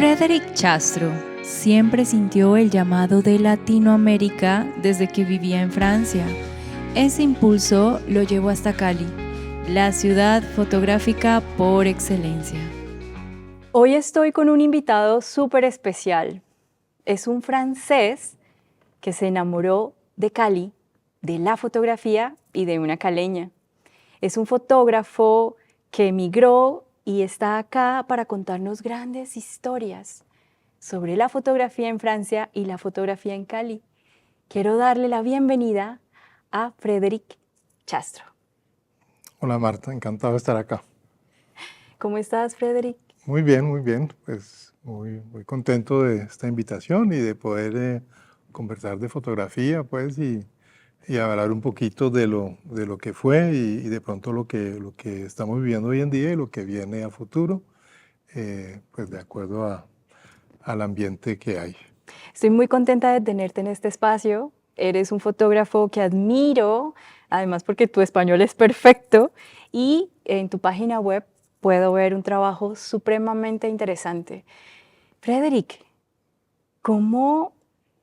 Frédéric Chastro siempre sintió el llamado de Latinoamérica desde que vivía en Francia. Ese impulso lo llevó hasta Cali, la ciudad fotográfica por excelencia. Hoy estoy con un invitado súper especial. Es un francés que se enamoró de Cali, de la fotografía y de una caleña. Es un fotógrafo que emigró y está acá para contarnos grandes historias sobre la fotografía en Francia y la fotografía en Cali. Quiero darle la bienvenida a Frédéric Chastro. Hola Marta, encantado de estar acá. ¿Cómo estás, Frédéric? Muy bien, pues muy contento de esta invitación y de poder conversar de fotografía, pues, y hablar un poquito de lo que fue y de pronto lo que estamos viviendo hoy en día y lo que viene a futuro, pues de acuerdo al ambiente que hay. Estoy muy contenta de tenerte en este espacio. Eres un fotógrafo que admiro, además porque tu español es perfecto y en tu página web puedo ver un trabajo supremamente interesante. Frédéric, ¿cómo?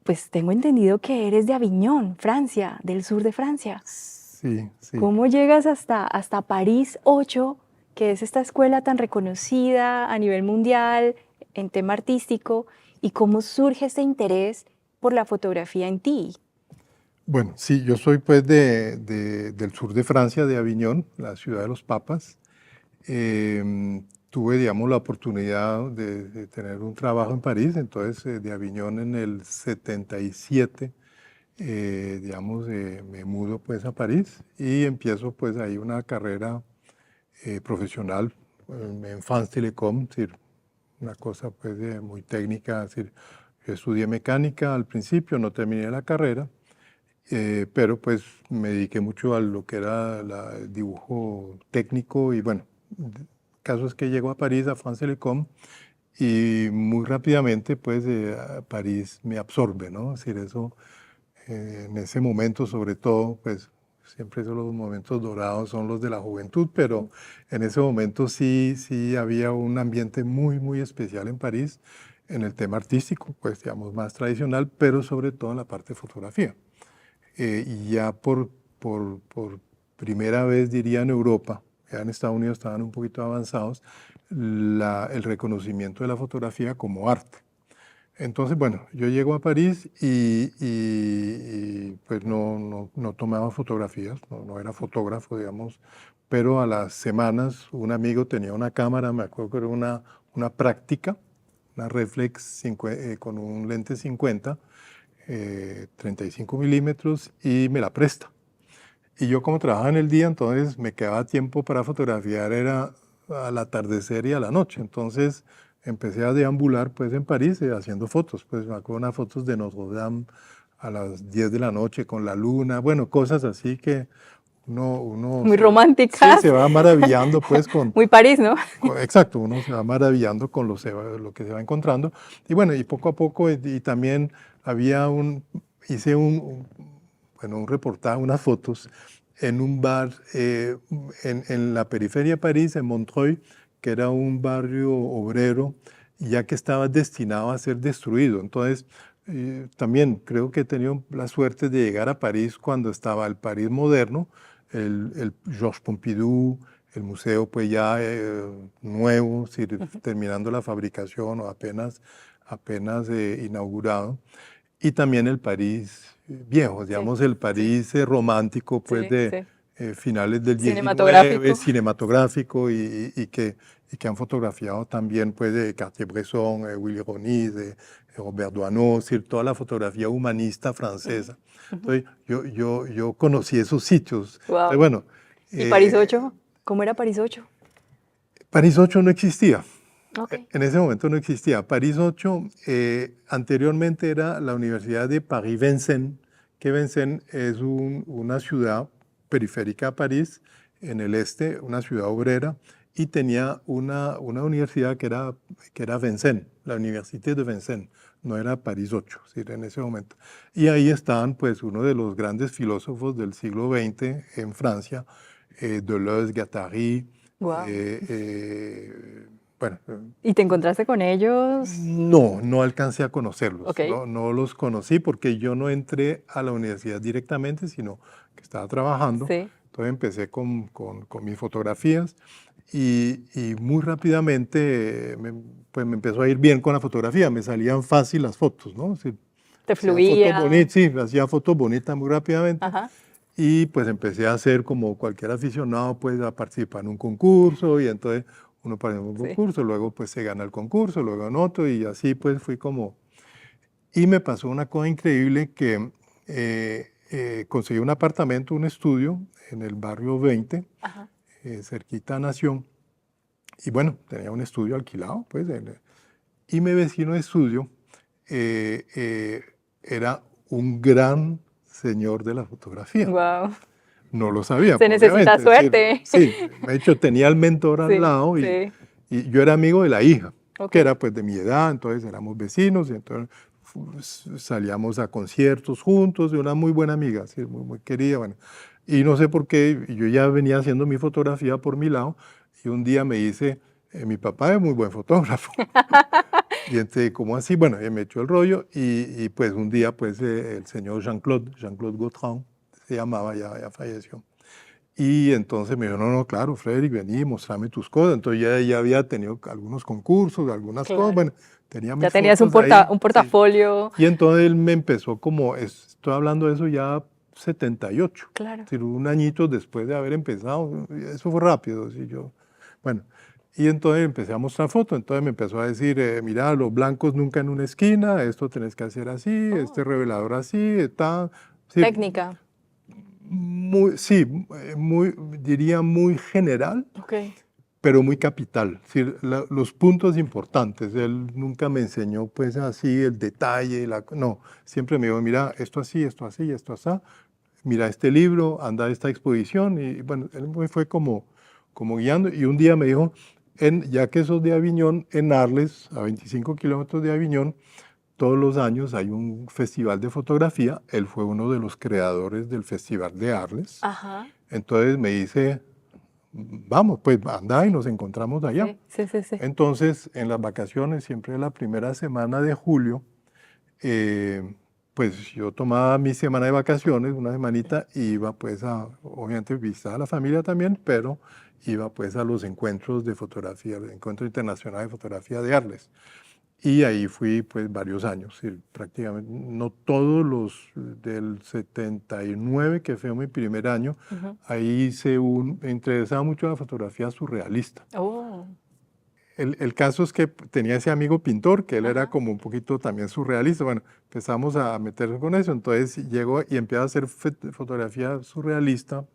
Pues tengo entendido que eres de Aviñón, Francia, del sur de Francia. Sí. ¿Cómo llegas hasta París 8, que es esta escuela tan reconocida a nivel mundial en tema artístico? ¿Y cómo surge este interés por la fotografía en ti? Bueno, sí, yo soy pues del sur de Francia, de Aviñón, la ciudad de los papas. Tuve, digamos, la oportunidad de tener un trabajo en París, entonces de Aviñón en el 77, digamos, me mudo pues a París y empiezo pues ahí una carrera profesional en France Telecom, es decir, una cosa pues muy técnica, es decir, yo estudié mecánica al principio, no terminé la carrera, pero pues me dediqué mucho a lo que era el dibujo técnico y bueno, el caso es que llego a París, a France Telecom, y muy rápidamente pues París me absorbe, ¿no? Es decir, eso en ese momento sobre todo, pues siempre son los momentos dorados, son los de la juventud, pero en ese momento sí había un ambiente muy especial en París, en el tema artístico, pues digamos más tradicional, pero sobre todo en la parte de fotografía. Y ya por primera vez, diría, en Europa, ya en Estados Unidos estaban un poquito avanzados, el reconocimiento de la fotografía como arte. Entonces, bueno, yo llego a París y, pues no tomaba fotografías, no era fotógrafo, digamos, pero a las semanas un amigo tenía una cámara, me acuerdo que era una práctica, una reflex con un lente 50, 35 milímetros y me la presta. Y yo como trabajaba en el día, entonces me quedaba tiempo para fotografiar, era al atardecer y a la noche. Entonces empecé a deambular pues en París haciendo fotos. Pues me acuerdo unas fotos de Notre Dame a las 10 de la noche con la luna, bueno, cosas así que uno Muy románticas. Sí, se va maravillando pues con... Muy París, ¿no? Exacto, uno se va maravillando con lo que se va encontrando. Y bueno, y poco a poco, y también hice un reportaje, unas fotos en un bar en la periferia de París, en Montreuil, que era un barrio obrero, ya que estaba destinado a ser destruido. Entonces, también creo que he tenido la suerte de llegar a París cuando estaba el París moderno, el Georges Pompidou, el museo pues ya nuevo, terminando la fabricación o apenas inaugurado, y también el París viejo, digamos el París romántico pues de finales del 19, cinematográfico y que han fotografiado también pues de Cartier-Bresson, Willy Ronis, Robert Doisneau, es decir, toda la fotografía humanista francesa. Entonces yo conocí esos sitios. Wow. Entonces, bueno, ¿Y París 8? ¿Cómo era París 8? París 8 no existía. Okay. En ese momento no existía. París 8 anteriormente era la Universidad de Paris-Vincennes, que Vincennes es una ciudad periférica a París, en el este, una ciudad obrera, y tenía una universidad que era Vincennes, la Université de Vincennes, no era París 8, ¿sí? En ese momento. Y ahí estaban pues uno de los grandes filósofos del siglo XX en Francia, Deleuze, Guattari, Wow. bueno, ¿Y te encontraste con ellos? no alcancé a conocerlos, Ok. no los conocí porque yo no entré a la universidad directamente, sino que estaba trabajando. Sí. Entonces empecé con mis fotografías y muy rápidamente pues me empezó a ir bien con la fotografía, me salían fácil las fotos, ¿no? Es decir, ¿Te hacía fotos fluía? bonitas, sí, hacía fotos bonitas muy rápidamente. Ajá. Y pues empecé a hacer como cualquier aficionado, pues a participar en un concurso y entonces uno participa en un Sí. concurso, luego pues se gana el concurso, luego en otro y así pues fui como... Y me pasó una cosa increíble que conseguí un apartamento, un estudio en el barrio 20, Ajá. cerquita a Nación. Y bueno, tenía un estudio alquilado, pues, y mi vecino de estudio era un gran señor de la fotografía. Wow. No lo sabía, Se pues, necesita obviamente. suerte. Sí, de hecho tenía el mentor al Sí, lado sí. y yo era amigo de la hija, Ok. que era pues de mi edad, entonces éramos vecinos y entonces salíamos a conciertos juntos, de una muy buena amiga, sí, muy querida, bueno. Y no sé por qué, yo ya venía haciendo mi fotografía por mi lado y un día me dice, mi papá es muy buen fotógrafo. Y entonces, ¿cómo así? Bueno, me echó el rollo y pues un día pues el señor Jean-Claude Gautran, se llamaba, ya falleció. Y entonces me dijo, no, claro, Frederick, vení, mostrame tus cosas. Entonces ya había tenido algunos concursos, algunas cosas, Claro. bueno, tenía mis Ya tenías un, fotos ahí. un Sí. portafolio. Y entonces él me empezó como, estoy hablando de eso ya 78, Claro. es decir, un añito después de haber empezado, eso fue rápido, así yo, bueno, y entonces empecé a mostrar fotos, entonces me empezó a decir, mira, los blancos nunca en una esquina, esto tenés que hacer así, este revelador así, está, sí, Técnica. sí, diría muy general, Ok. pero muy capital, es decir, los puntos importantes. Él nunca me enseñó pues así el detalle, no, siempre me dijo, mira, esto así, esto así, esto así, mira este libro, anda a esta exposición, y bueno, él me fue como guiando, y un día me dijo, ya que sos de Aviñón, en Arles, a 25 kilómetros de Aviñón, todos los años hay un festival de fotografía, él fue uno de los creadores del Festival de Arles, Ajá. entonces me dice, vamos, pues anda y nos encontramos allá. Sí. Entonces, en las vacaciones, siempre la primera semana de julio, pues yo tomaba mi semana de vacaciones, una semanita, y iba pues obviamente visitar a la familia también, pero iba pues a los encuentros de fotografía, el Encuentro Internacional de Fotografía de Arles. Y ahí fui pues varios años, prácticamente, no todos los del 79, que fue mi primer año, ahí me interesaba mucho la fotografía surrealista. Oh. El caso es que tenía ese amigo pintor, que él era como un poquito también surrealista. Bueno, empezamos a meternos con eso, entonces llegó y empezó a hacer fotografía surrealista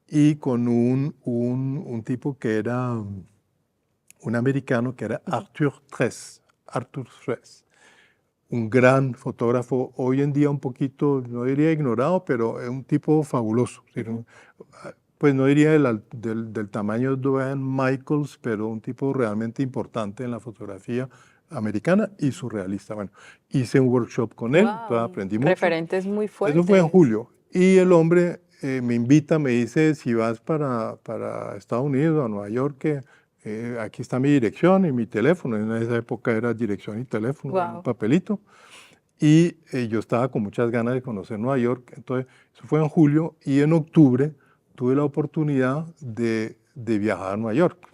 y con un tipo que era un americano, que era Arthur Tress, un gran fotógrafo, hoy en día un poquito, no diría ignorado, pero es un tipo fabuloso. Pues no diría del tamaño de Duane Michaels, pero un tipo realmente importante en la fotografía americana y surrealista. Bueno, hice un workshop con él, entonces aprendí mucho. Referentes muy fuertes. Eso fue en julio. Y el hombre me invita, me dice, si vas para Estados Unidos, a Nueva York, aquí está mi dirección y mi teléfono. En esa época era dirección y teléfono, en un papelito. Y yo estaba con muchas ganas de conocer Nueva York. Entonces, eso fue en julio y en octubre tuve la oportunidad de viajar a Nueva York.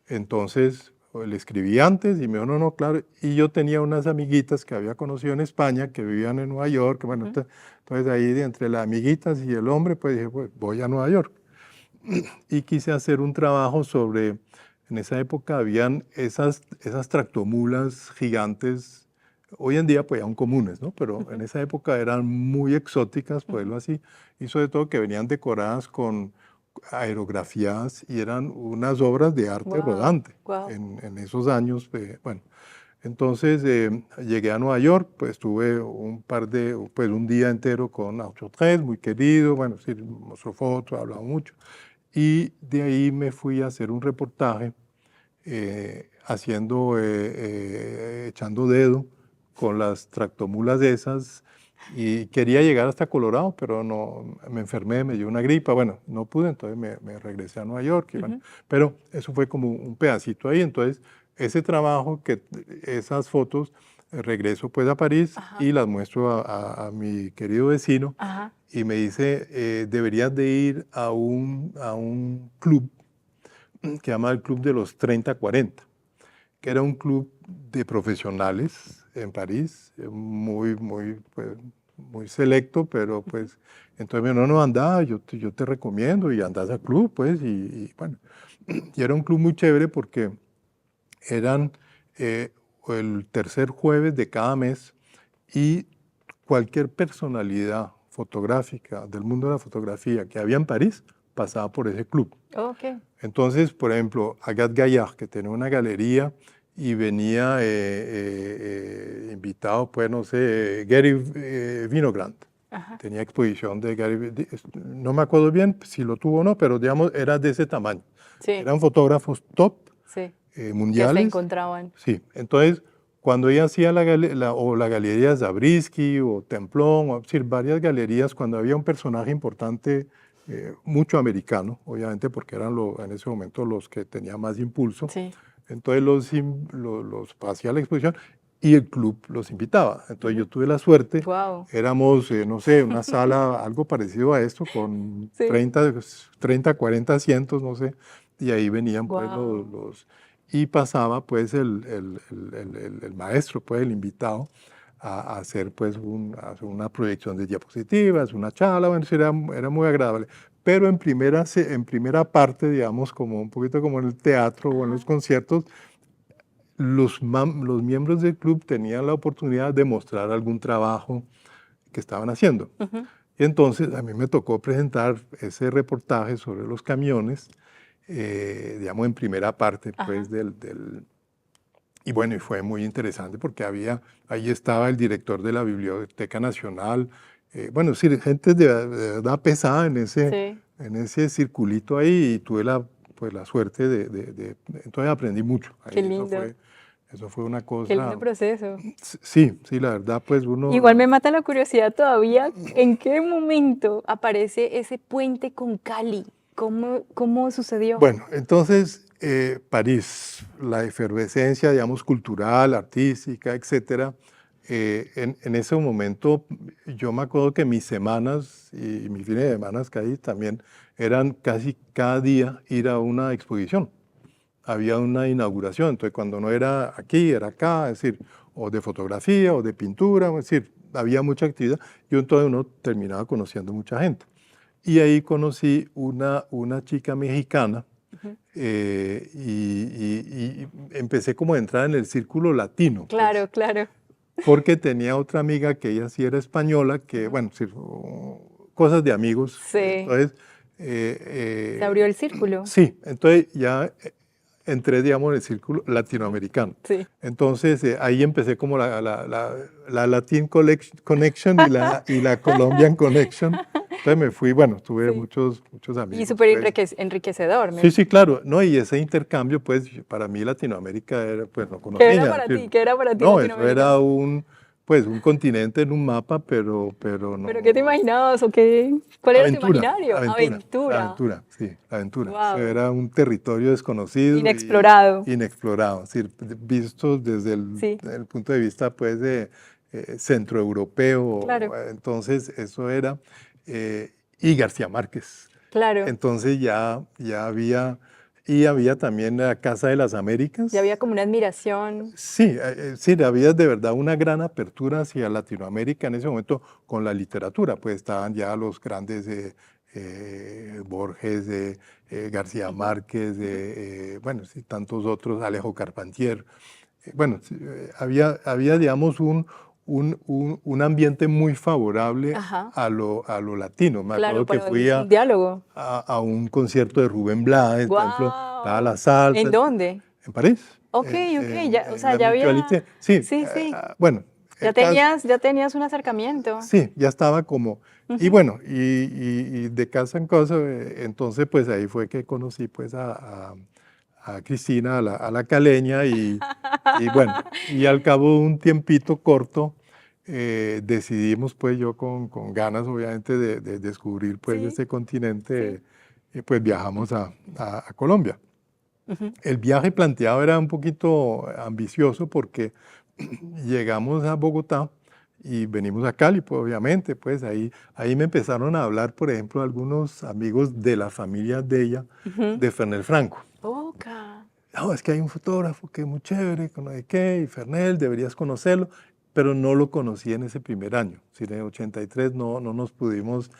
Entonces, le escribí antes y me dijo, no, claro. Y yo tenía unas amiguitas que había conocido en España, que vivían en Nueva York. Bueno, entonces ahí entre las amiguitas y el hombre, pues dije, pues voy a Nueva York. Y quise hacer un trabajo sobre, en esa época habían esas tractomulas gigantes. Hoy en día pues aún comunes, ¿no? Pero en esa época eran muy exóticas, por decirlo así, y sobre todo que venían decoradas con aerografías y eran unas obras de arte rodante en esos años. Bueno, entonces llegué a Nueva York, pues tuve un día entero con Arthur Tress, muy querido, bueno, sí, mostró fotos, hablaba mucho, y de ahí me fui a hacer un reportaje echando dedo con las tractomulas esas y quería llegar hasta Colorado, pero no, me enfermé, me dio una gripa, bueno, no pude, entonces me regresé a Nueva York, y bueno, pero eso fue como un pedacito ahí, entonces ese trabajo, esas fotos, regreso pues a París y las muestro a mi querido vecino y me dice, deberías de ir a un club que se llama el Club de los 30-40, que era un club de profesionales en París, pues, muy selecto, pero pues, entonces me dijo, no, anda, yo te recomiendo y andas al club, pues, y bueno, y era un club muy chévere porque eran el tercer jueves de cada mes y cualquier personalidad fotográfica del mundo de la fotografía que había en París pasaba por ese club. Okay. Entonces, por ejemplo, Agathe Gaillard, que tenía una galería y venía invitado, pues, no sé, Gary Winogrand. Tenía exposición de Gary, no me acuerdo bien si lo tuvo o no, pero digamos, era de ese tamaño. Sí. Eran fotógrafos top, mundiales. Que se encontraban. Sí, entonces, cuando ella hacía la galería Zabriskie o Templón, o decir, varias galerías, cuando había un personaje importante, mucho americano, obviamente, porque eran en ese momento los que tenían más impulso. Sí. Entonces los hacía la exposición y el club los invitaba. Entonces yo tuve la suerte, éramos, no sé, una sala, algo parecido a esto, con 30, 40 asientos, no sé, y ahí venían pues y pasaba pues el maestro, pues el invitado, a hacer pues una proyección de diapositivas, una charla, bueno, era muy agradable. Pero en primera parte, digamos, como un poquito como en el teatro o en los conciertos, los miembros del club tenían la oportunidad de mostrar algún trabajo que estaban haciendo. Y entonces a mí me tocó presentar ese reportaje sobre los camiones, digamos, en primera parte, pues, y bueno, y fue muy interesante porque ahí estaba el director de la Biblioteca Nacional, bueno, es decir, gente de verdad pesada en ese circulito ahí, y tuve la suerte entonces aprendí mucho. Qué lindo. Eso fue una cosa... Qué lindo proceso. Sí, la verdad, pues uno... Igual me mata la curiosidad todavía, ¿en qué momento aparece ese puente con Cali? ¿Cómo sucedió? Bueno, entonces, París, la efervescencia, digamos, cultural, artística, etcétera, en ese momento yo me acuerdo que mis semanas y mis fines de semana que ahí también eran casi cada día ir a una exposición. Había una inauguración, entonces cuando no era aquí, era acá, es decir, o de fotografía o de pintura, es decir, había mucha actividad. Yo entonces uno terminaba conociendo mucha gente. Y ahí conocí una chica mexicana y empecé como a entrar en el círculo latino. Claro, pues, claro. Porque tenía otra amiga que ella sí era española, que, bueno, cosas de amigos. Sí. Entonces... ¿Se abrió el círculo? Sí, entonces ya entré, digamos, en el círculo latinoamericano. Sí. Entonces ahí empecé como la Latin Connection y la Colombian Connection. Entonces me fui, bueno, tuve muchos amigos. Y súper enriquecedor. Sí, claro. No, y ese intercambio, pues, para mí Latinoamérica era, pues, no conocía. ¿Qué era para ti? ¿Qué era para ti No, Latinoamérica? eso era un continente en un mapa, pero no. ¿Pero qué te imaginabas o qué? ¿Cuál era tu imaginario? Aventura, sí, aventura. Wow. Era un territorio desconocido. Inexplorado. Inexplorado, es decir, visto desde el punto de vista, pues, de centroeuropeo. Claro. Entonces, eso era. Y García Márquez. Claro. Entonces ya había... Y había también la Casa de las Américas. Ya había como una admiración. Sí, había de verdad una gran apertura hacia Latinoamérica en ese momento con la literatura. Pues estaban ya los grandes Borges, García Márquez, bueno, sí, tantos otros, Alejo Carpentier. Bueno, había, digamos, un ambiente muy favorable a lo latino. Me acuerdo que fui a un concierto de Rubén Blades, por ejemplo, estaba la salsa. ¿En dónde? En París. Ok, ya, o sea, ya había... Sí. Bueno. Ya tenías un acercamiento. Sí, ya estaba como... Y bueno, y de casa en casa, entonces pues ahí fue que conocí pues a Cristina, a la caleña, y bueno, y al cabo de un tiempito corto, decidimos, pues yo con ganas obviamente de descubrir pues Sí, este continente, sí. pues viajamos a Colombia. Ujú. El viaje planteado era un poquito ambicioso porque llegamos a Bogotá y venimos a Cali, pues obviamente, pues ahí me empezaron a hablar, por ejemplo, algunos amigos de la familia de ella, Ujú. de Fernel Franco. Oca. No, es que hay un fotógrafo que es muy chévere, que no sé qué, y Fernel, deberías conocerlo, pero no lo conocí en ese primer año. Si en el 83 no nos pudimos,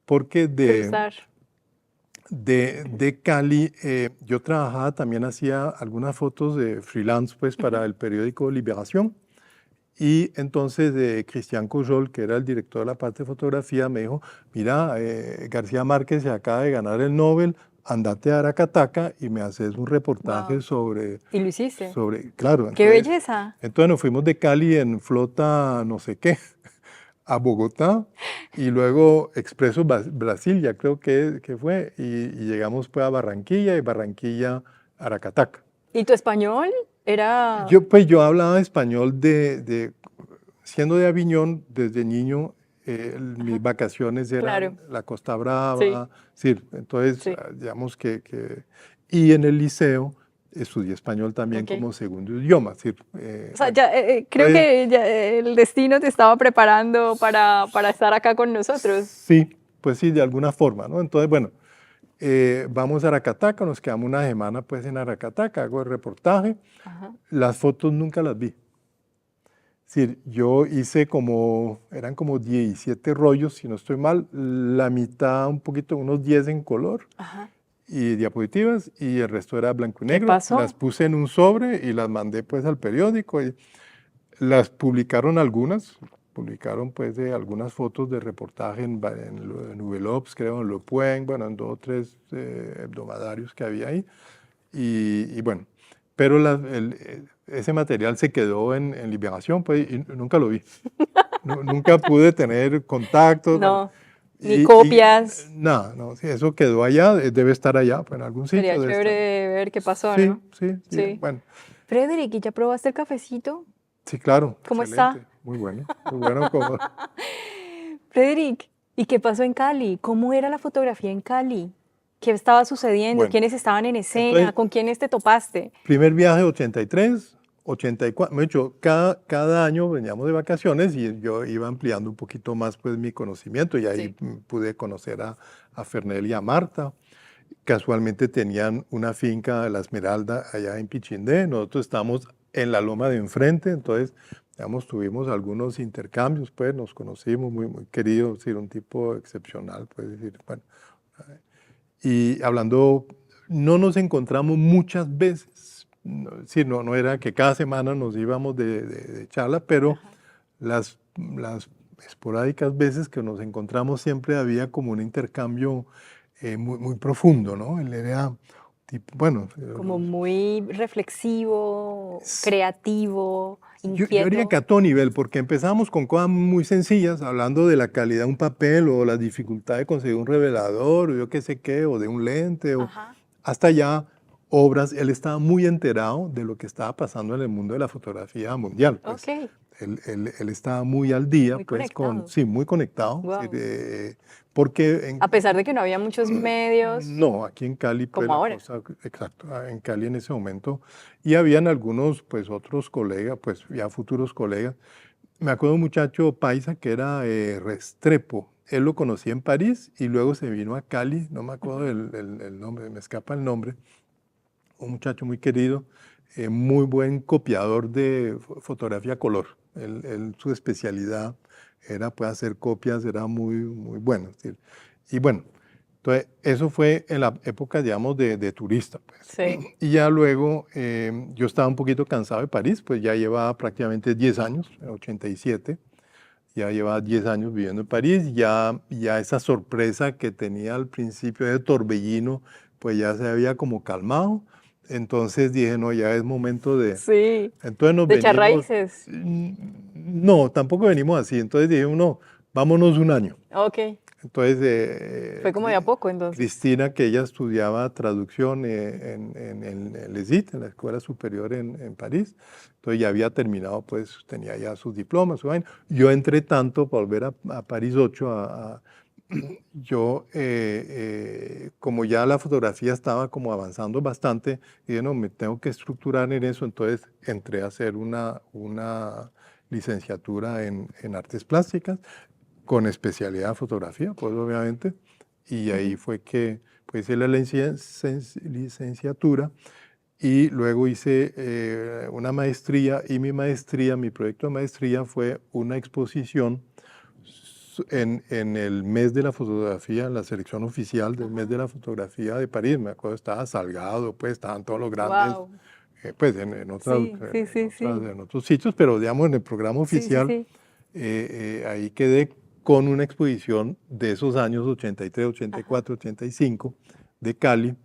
porque Cruzar. de Cali, yo trabajaba, también hacía algunas fotos de freelance pues, Ujú. para el periódico Liberación. Y entonces Cristian Cojol, que era el director de la parte de fotografía, me dijo, mira, García Márquez se acaba de ganar el Nobel, andate a Aracataca y me haces un reportaje Wow. sobre, ¿Y lo hiciste? claro, ¡Qué entonces, belleza! entonces nos fuimos de Cali en flota no sé qué, a Bogotá y luego Expreso Brasilia, creo que fue, y llegamos pues a Barranquilla y Barranquilla a Aracataca. ¿Y tu español era...? Yo hablaba español siendo de Aviñón desde niño, mis Ajá, vacaciones claro, eran la Costa sí, Brava, sí, entonces sí, digamos y en el liceo estudié español también ok. como segundo idioma, sí, O sea, bueno, ya, creo entonces, que ya, el destino te estaba preparando para estar acá con nosotros. sí, pues sí, de alguna forma, ¿no? Entonces, bueno, vamos a Aracataca, nos quedamos una semana pues en Aracataca, hago el reportaje, Ajá, las fotos nunca las vi. Sí, yo hice eran como 17 rollos, si no estoy mal, la mitad, un poquito, unos 10 en color ajá. y diapositivas, y el resto era blanco y ¿Qué negro. Las pasó? puse en un sobre y las mandé pues al periódico y las publicaron algunas, publicaron pues algunas fotos de reportaje en Nouvel Obs, creo, en Le Point, bueno, en 2 o 3 hebdomadarios que había ahí. Y bueno, pero ese material se quedó en Liberación, pues, y nunca lo vi. Nunca pude tener contactos, bueno, No, ni copias. nada, no, sí, eso quedó allá, debe estar allá, pues, en algún Sería sitio debe chévere estar. ver qué pasó, Sí, ¿no? sí, sí, Sí. bueno, Frederick, ¿y ya probaste el cafecito? sí, claro, ¿Cómo está? excelente, muy bueno como, Frederick, ¿y qué pasó en Cali? ¿Cómo era la fotografía en Cali? ¿Qué estaba sucediendo? bueno, ¿Quiénes estaban en escena? entonces, ¿Con quiénes te topaste? primer viaje 83, 84, de hecho, cada año veníamos de vacaciones y yo iba ampliando un poquito más pues mi conocimiento y ahí Sí. pude conocer a Fernel y a Marta. Casualmente tenían una finca, La Esmeralda, allá en Pichindé, nosotros estábamos en la loma de enfrente, entonces, digamos, tuvimos algunos intercambios, pues nos conocimos, muy querido, es decir, un tipo excepcional, pues decir, bueno, y hablando, no nos encontramos muchas veces, sí, no era que cada semana nos íbamos de charla, pero Ajá. las esporádicas veces que nos encontramos siempre había como un intercambio muy profundo, ¿no? Él era tipo, bueno, Como muy reflexivo, creativo, yo diría que inquieto. a todo nivel, porque empezamos con cosas muy sencillas, hablando de la calidad de un papel o la dificultad de conseguir un revelador, o yo qué sé qué, o de un lente, o Ajá. hasta ya obras. Él estaba muy enterado de lo que estaba pasando en el mundo de la fotografía mundial, pues. Ok, Él estaba muy al día, muy pues, conectado. sí, muy conectado, sí, Wow. porque A pesar de que no había muchos medios no, aquí en Cali, pues como la ahora. cosa, exacto, en Cali en ese momento, y habían algunos, pues otros colegas, pues ya futuros colegas. Me acuerdo de un muchacho paisa que era Restrepo, él lo conocí en París y luego se vino a Cali, no me acuerdo el nombre, me escapa el nombre, un muchacho muy querido, muy buen copiador de fotografía color. Su especialidad era pues, hacer copias, era muy bueno. ¿Sí? Y bueno, entonces eso fue en la época, digamos, de turista. Pues. Sí. Y ya luego yo estaba un poquito cansado de París, pues ya llevaba prácticamente 10 años, en 87. Ya llevaba 10 años viviendo en París, ya esa sorpresa que tenía al principio de torbellino, pues ya se había como calmado. Entonces dije, no, ya es momento de... Sí. Entonces nos De echar venimos... raíces. No, tampoco venimos así. Entonces dije, no, vámonos un año. Ok. Entonces, Fue como de a poco, entonces. Cristina, que ella estudiaba traducción en Les IT, en la Escuela Superior en París, entonces ya había terminado, pues tenía ya sus diplomas, su vaina. Yo, entre tanto, para volver a París 8, yo, como ya la fotografía estaba como avanzando bastante, dije, no, me tengo que estructurar en eso, entonces entré a hacer una licenciatura en artes plásticas, con especialidad en fotografía, pues obviamente, y ahí fue que pues, hice la licenciatura y luego hice una maestría, y mi proyecto de maestría fue una exposición en el mes de la fotografía, en la selección oficial del mes de la fotografía de París. Me acuerdo, estaba Salgado, pues estaban todos los grandes, Wow. pues en otros sitios, pero digamos en el programa Sí, sí, oficial, sí. ahí quedé con una exposición de esos años 83, 84, 85 de Cali.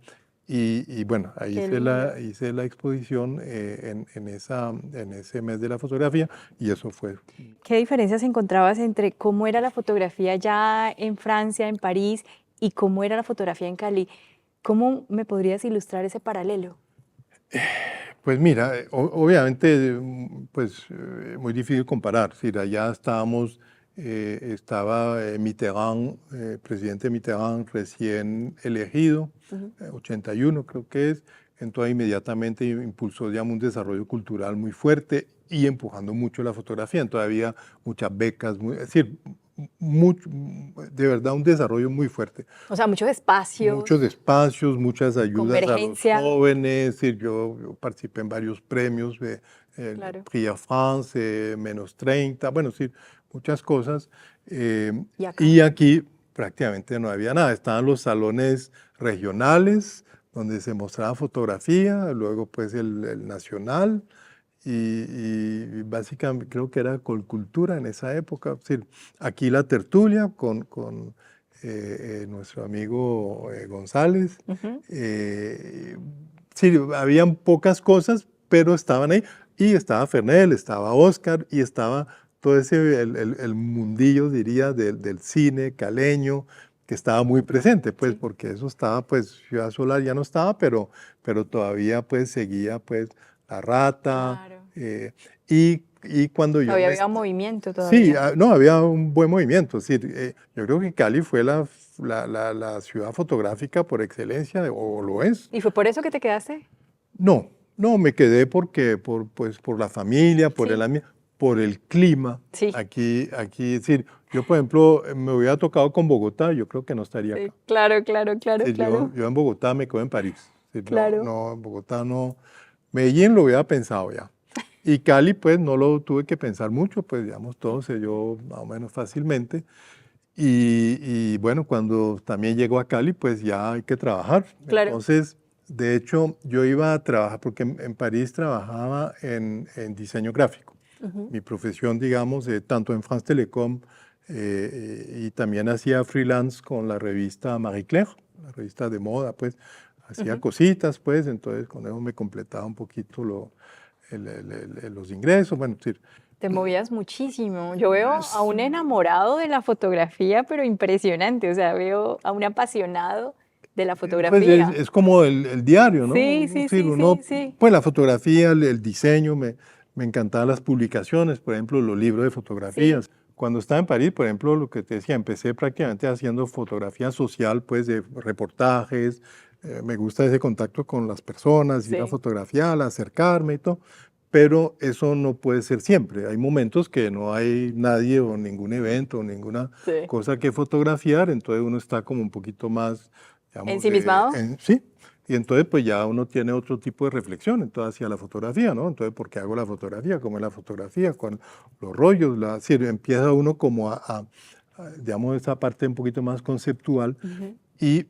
Y bueno, ahí Qué lindo. hice la exposición en ese mes de la fotografía, y eso fue. ¿Qué diferencias encontrabas entre cómo era la fotografía ya en Francia, en París, y cómo era la fotografía en Cali? ¿Cómo me podrías ilustrar ese paralelo? Pues mira, obviamente, pues muy difícil comparar. Si allá estábamos, estaba Mitterrand, presidente Mitterrand recién elegido, 81 creo que es, entonces inmediatamente impulsó, digamos, un desarrollo cultural muy fuerte y empujando mucho la fotografía. Entonces había muchas becas, es decir, de verdad un desarrollo muy fuerte. O sea, muchos espacios, Muchos espacios, muchas ayudas a los convergencia. jóvenes. Es decir, yo participé en varios premios, el Claro. Prix de France, -30, bueno, es decir, muchas cosas. ¿Y acá? Y aquí prácticamente no había nada. Estaban los salones regionales, donde se mostraba fotografía, luego pues el nacional, y básicamente creo que era Colcultura en esa época. Es decir, aquí la tertulia con nuestro amigo González. Ujú. Sí, habían pocas cosas, pero estaban ahí. Y estaba Fernel, estaba Oscar, y estaba todo el mundillo, diría, del cine caleño, que estaba muy presente, pues, Sí. porque eso estaba, pues, Ciudad Solar ya no estaba, pero todavía, pues, seguía, pues, La Rata. Claro. Y cuando yo Todavía me, había movimiento Sí, todavía. no, había un buen movimiento. Es decir, yo creo que Cali fue la ciudad fotográfica por excelencia, o lo es. ¿Y fue por eso que te quedaste? No, no, me quedé porque, pues, por la familia, Sí. por el clima. Sí. Aquí, es decir, yo, por ejemplo, me hubiera tocado con Bogotá, yo creo que no estaría acá. Sí, claro, claro, claro, Es decir, claro. yo en Bogotá me quedo en París. Es decir, Claro. no, en Bogotá no. Medellín lo hubiera pensado ya. Y Cali, pues, no lo tuve que pensar mucho, pues, digamos, todo se dio más o menos fácilmente. Y bueno, cuando también llego a Cali, pues ya hay que trabajar. Claro. Entonces, de hecho, yo iba a trabajar, porque en París trabajaba en diseño gráfico. Mi profesión, digamos, tanto en France Telecom, y también hacía freelance con la revista Marie Claire, la revista de moda, pues, hacía cositas, pues, entonces con eso me completaba un poquito los ingresos, bueno, es decir, Te movías muchísimo. Yo veo a un enamorado de la fotografía, pero impresionante. O sea, veo a un apasionado de la pues fotografía. es como el diario, ¿no? Sí, Es sí, decir, sí, uno, sí, sí. pues la fotografía, el diseño, me encantaban las publicaciones, por ejemplo, los libros de Sí. fotografías. Cuando estaba en París, por ejemplo, lo que te decía, empecé prácticamente haciendo fotografía social, pues de reportajes. Me gusta ese contacto con las personas, ir a Sí. fotografiar, acercarme y todo. Pero eso no puede ser siempre. Hay momentos que no hay nadie o ningún evento o ninguna Sí. cosa que fotografiar, entonces uno está como un poquito más, digamos, ¿Ensimismado? sí, y entonces pues ya uno tiene otro tipo de reflexión entonces hacia la fotografía, ¿no? Entonces, ¿por qué hago la fotografía? ¿Cómo es la fotografía? Con los rollos, sí, empieza uno como digamos, esa parte un poquito más conceptual. Ujú. Y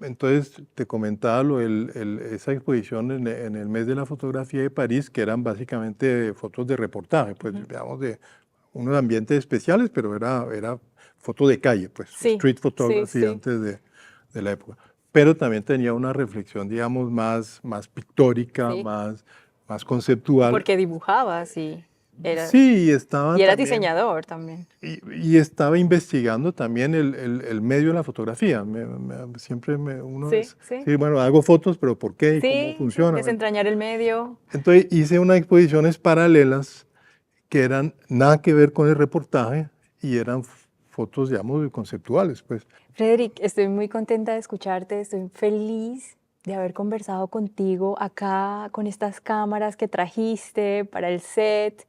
entonces te comentaba esa exposición en el mes de la fotografía de París, que eran básicamente fotos de reportaje, pues digamos, de unos ambientes especiales, pero era foto de calle, pues, Sí, street sí, photography sí. antes de la época. Pero también tenía una reflexión, digamos, más pictórica, Sí. más conceptual. Porque dibujabas y... Sí, estaba y era también, diseñador también. y estaba investigando también el medio de la fotografía. Uno Sí, sí. sí, bueno, hago fotos, pero ¿por qué y cómo Sí, sí, funciona? Bueno, desentrañar el medio. entonces hice unas exposiciones paralelas que eran nada que ver con el reportaje y eran fotos, digamos, conceptuales, pues. Frederick, estoy muy contenta de escucharte, estoy feliz de haber conversado contigo acá con estas cámaras que trajiste para el set.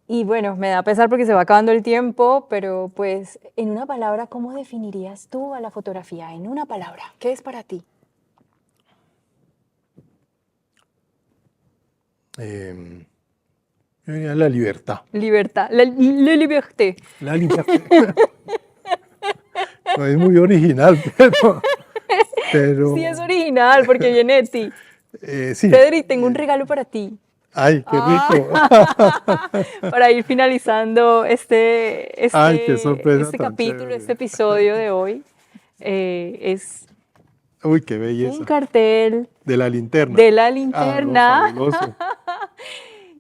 Y bueno, me da pesar porque se va acabando el tiempo, pero pues en una palabra, ¿cómo definirías tú a la fotografía? En una palabra, ¿qué es para ti? Eh, yo diría la libertad. Libertad, la liberté. La libertad. No es muy original, pero Sí, es original porque viene de ti. sí. Frederick, tengo un regalo para ti. Ay, qué rico. Para ir finalizando Ay, qué sorpresa este tan capítulo, chévere. este episodio de hoy, es Uy, qué un belleza. cartel De la linterna. de la Ah, no, linterna. fabuloso.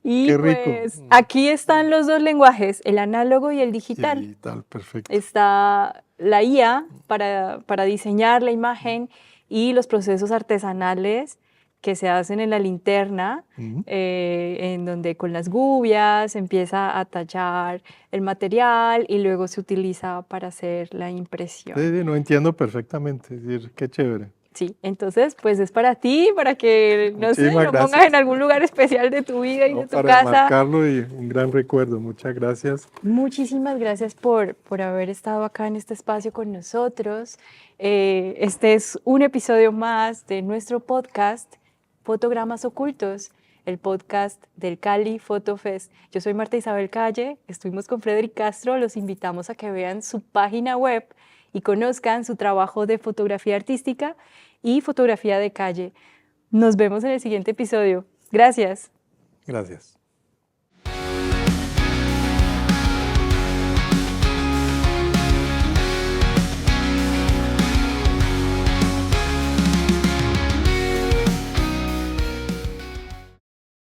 Y Qué rico. pues aquí están los dos lenguajes, el análogo y el Y digital. digital, perfecto. Está la IA para diseñar la imagen y los procesos artesanales que se hacen en la linterna, Ujú. en donde con las gubias se empieza a tallar el material y luego se utiliza para hacer la Sí, impresión. sí, no entiendo perfectamente. Es decir, qué chévere. Sí, entonces pues es para ti, para que, no sé, Muchísimas lo pongas gracias. en algún lugar especial de tu vida y No, de tu para casa. marcarlo y un gran recuerdo. Muchas gracias. Muchísimas gracias por haber estado acá en este espacio con nosotros. Este es un episodio más de nuestro podcast Fotogramas Ocultos, el podcast del Cali Photo Fest. Yo soy Marta Isabel Calle, estuvimos con Frederick Castro, los invitamos a que vean su página web y conozcan su trabajo de fotografía artística y fotografía de calle. Nos vemos en el siguiente episodio. Gracias. Gracias.